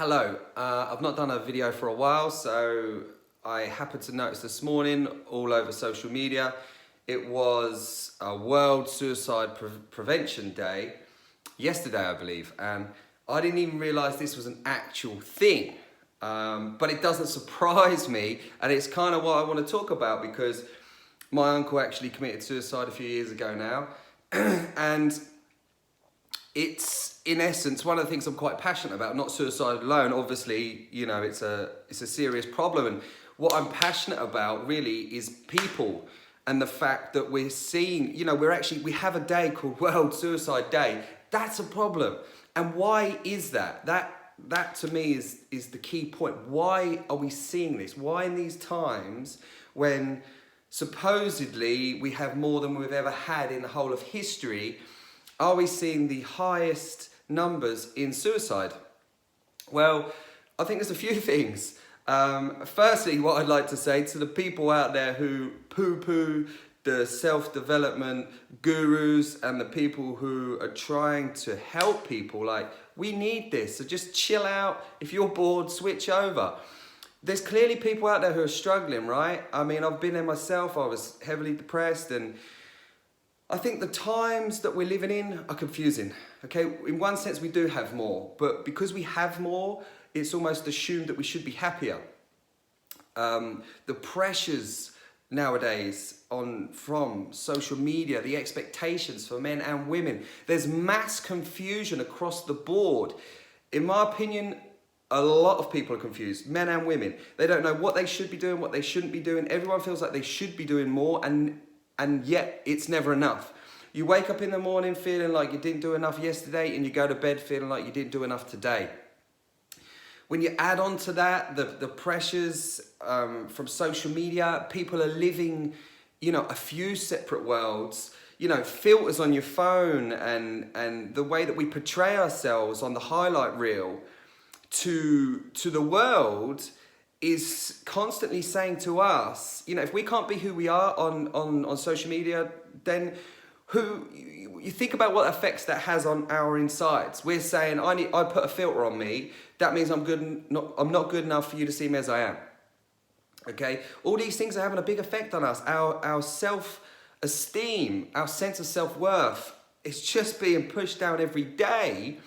Hello, I've not done a video for a while, so I happened to notice this morning all over social media, it was a World Suicide Prevention Day, yesterday I believe, and I didn't even realise this was an actual thing. But it doesn't surprise me, and it's kind of what I want to talk about because my uncle actually committed suicide a few years ago now, and it's in essence one of the things I'm quite passionate about. Not suicide alone, obviously, you know, it's a serious problem, and what I'm passionate about really is people and the fact that we're seeing, you know, we have a day called World Suicide Day. That's a problem. And why is that? That to me is the key point. Why are we seeing this? Why in these times when supposedly we have more than we've ever had in the whole of history, are we seeing the highest numbers in suicide? Well, I think there's a few things. Firstly, what I'd like to say to the people out there who poo-poo the self-development gurus and the people who are trying to help people, like, we need this, so just chill out. If you're bored, switch over. There's clearly people out there who are struggling, right? I mean, I've been there myself. I was heavily depressed, and I think the times that we're living in are confusing. Okay, in one sense we do have more, but because we have more, it's almost assumed that we should be happier. The pressures nowadays from social media, the expectations for men and women, there's mass confusion across the board. In my opinion, a lot of people are confused, men and women. They don't know what they should be doing, what they shouldn't be doing. Everyone feels like they should be doing more, and yet it's never enough. You wake up in the morning feeling like you didn't do enough yesterday, and you go to bed feeling like you didn't do enough today. When you add on to that the pressures from social media, people are living, you know, a few separate worlds. You know, filters on your phone and the way that we portray ourselves on the highlight reel to the world is constantly saying to us, you know, if we can't be who we are on social media, then you think about what effects that has on our insides. We're saying, I put a filter on me, that means I'm not good enough for you to see me as I am. Okay? All these things are having a big effect on us. Our self-esteem, our sense of self-worth, it's just being pushed down every day.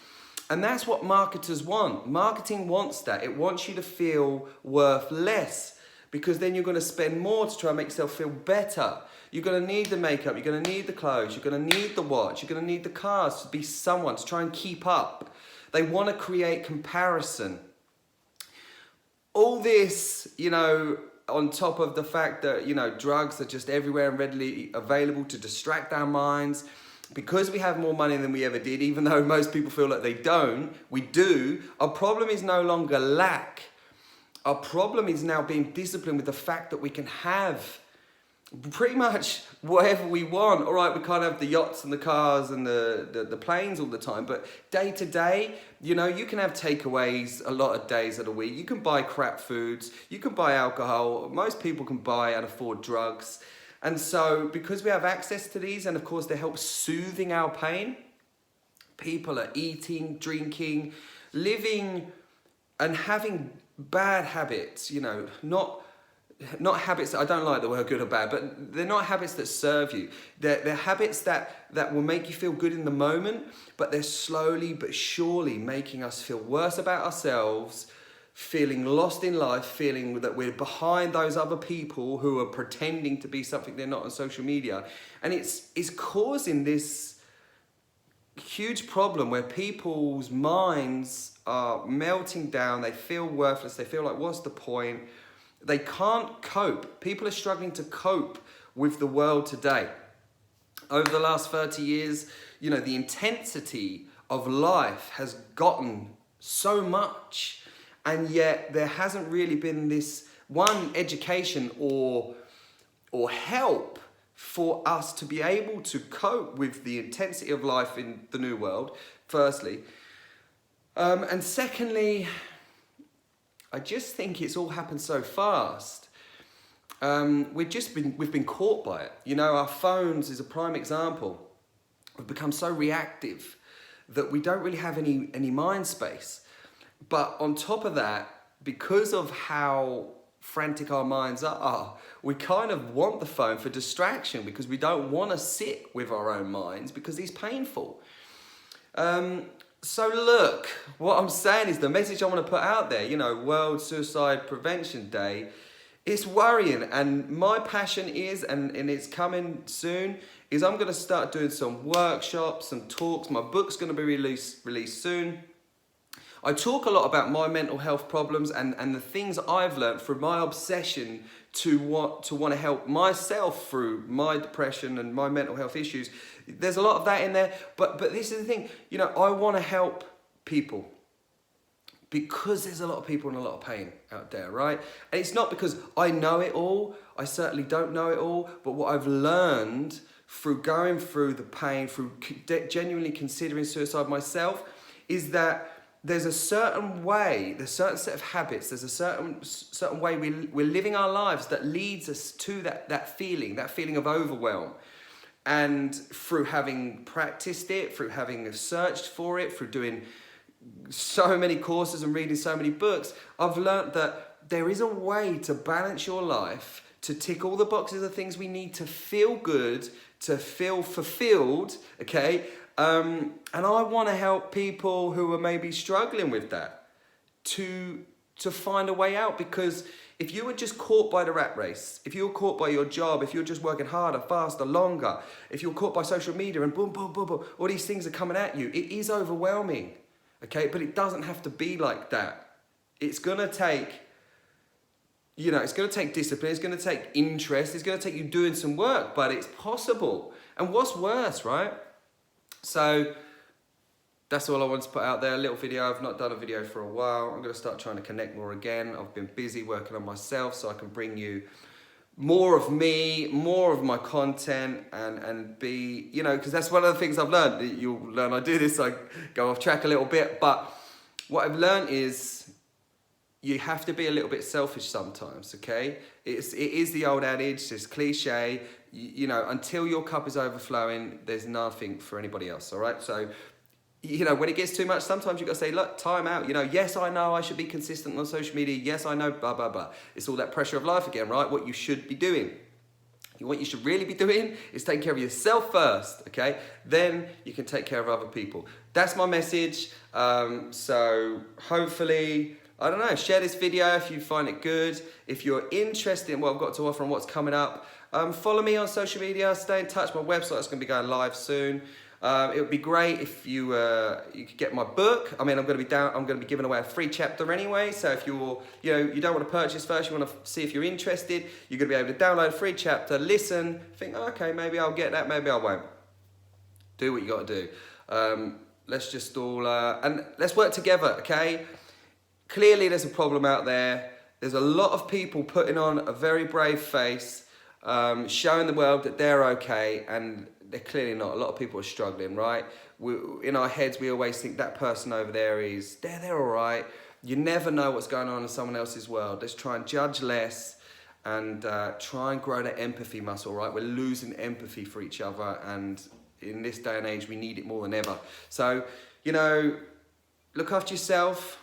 And that's what marketers want. Marketing wants that. It wants you to feel worth less, because then you're going to spend more to try and make yourself feel better. You're going to need the makeup, you're going to need the clothes, you're going to need the watch, you're going to need the cars to be someone, to try and keep up. They want to create comparison. All this, you know, on top of the fact that, you know, drugs are just everywhere and readily available to distract our minds. Because we have more money than we ever did, even though most people feel like they don't, we do. Our problem is no longer lack. Our problem is now being disciplined with the fact that we can have pretty much whatever we want. All right, we can't have the yachts and the cars and the planes all the time, but day to day, you know, you can have takeaways a lot of days of the week. You can buy crap foods, you can buy alcohol. Most people can buy and afford drugs. And so because we have access to these, and of course they help soothing our pain, people are eating, drinking, living and having bad habits, you know, not habits that, I don't like the word good or bad, but they're not habits that serve you. They're habits that will make you feel good in the moment, but they're slowly but surely making us feel worse about ourselves, feeling lost in life, feeling that we're behind those other people who are pretending to be something they're not on social media. And it's causing this huge problem where people's minds are melting down, they feel worthless, they feel like, what's the point? They can't cope. People are struggling to cope with the world today. Over the last 30 years, you know, the intensity of life has gotten so much, and yet there hasn't really been this one education or help for us to be able to cope with the intensity of life in the new world, firstly. And secondly, I just think it's all happened so fast. We've been caught by it. You know, our phones is a prime example. We've become so reactive that we don't really have any mind space. But on top of that, because of how frantic our minds are, we kind of want the phone for distraction because we don't want to sit with our own minds because it's painful. So look, what I'm saying is the message I want to put out there, World Suicide Prevention Day, it's worrying, and my passion is, and it's coming soon, is I'm going to start doing some workshops, some talks. My book's going to be released soon. I talk a lot about my mental health problems and the things I've learned through my obsession to want to help myself through my depression and my mental health issues. There's a lot of that in there, but this is the thing, I want to help people because there's a lot of people in a lot of pain out there, right? And it's not because I know it all. I certainly don't know it all, but what I've learned through going through the pain, through genuinely considering suicide myself, is that there's a certain way, there's a certain set of habits, there's a certain way we're living our lives that leads us to that feeling of overwhelm. And through having practiced it, through having searched for it, through doing so many courses and reading so many books, I've learned that there is a way to balance your life, to tick all the boxes of things we need to feel good, to feel fulfilled, okay? And I want to help people who are maybe struggling with that to find a way out, because if you were just caught by the rat race, if you were caught by your job, if you're just working harder, faster, longer, if you're caught by social media and boom, boom, boom, boom, all these things are coming at you, it is overwhelming, okay? But it doesn't have to be like that. It's going to take, it's going to take discipline, it's going to take interest, it's going to take you doing some work, but it's possible. And what's worse, right? So that's all I wanted to put out there, a little video. I've not done a video for a while. I'm going to start trying to connect more again. I've been busy working on myself so I can bring you more of me, more of my content, and be, because that's one of the things I've learned. You'll learn I do this, I go off track a little bit, but what I've learned is you have to be a little bit selfish sometimes, okay? It is the old adage, it's cliche, until your cup is overflowing, there's nothing for anybody else, all right? So, when it gets too much, sometimes you've got to say, look, time out. Yes, I know I should be consistent on social media. Yes, I know, blah, blah, blah. It's all that pressure of life again, right? What you should be doing. What you should really be doing is taking care of yourself first, okay? Then you can take care of other people. That's my message. So hopefully, I don't know, share this video if you find it good. If you're interested in what I've got to offer and what's coming up, follow me on social media, stay in touch. My website's going to be going live soon. It would be great if you could get my book. I mean, I'm going to be giving away a free chapter anyway. So if you don't want to purchase first, you want to see if you're interested, you're going to be able to download a free chapter, listen, think, oh, okay, maybe I'll get that, maybe I won't. Do what you got to do. Let's just all and let's work together, okay? Clearly, there's a problem out there. There's a lot of people putting on a very brave face, showing the world that they're okay, and they're clearly not. A lot of people are struggling, right? In our heads, we always think that person over there they're all right. You never know what's going on in someone else's world. Let's try and judge less and try and grow that empathy muscle, right? We're losing empathy for each other, and in this day and age, we need it more than ever. So, look after yourself,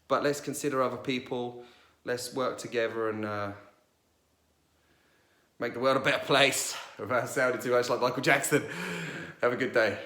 but let's consider other people. Let's work together and make the world a better place without sounding too much like Michael Jackson. Have a good day.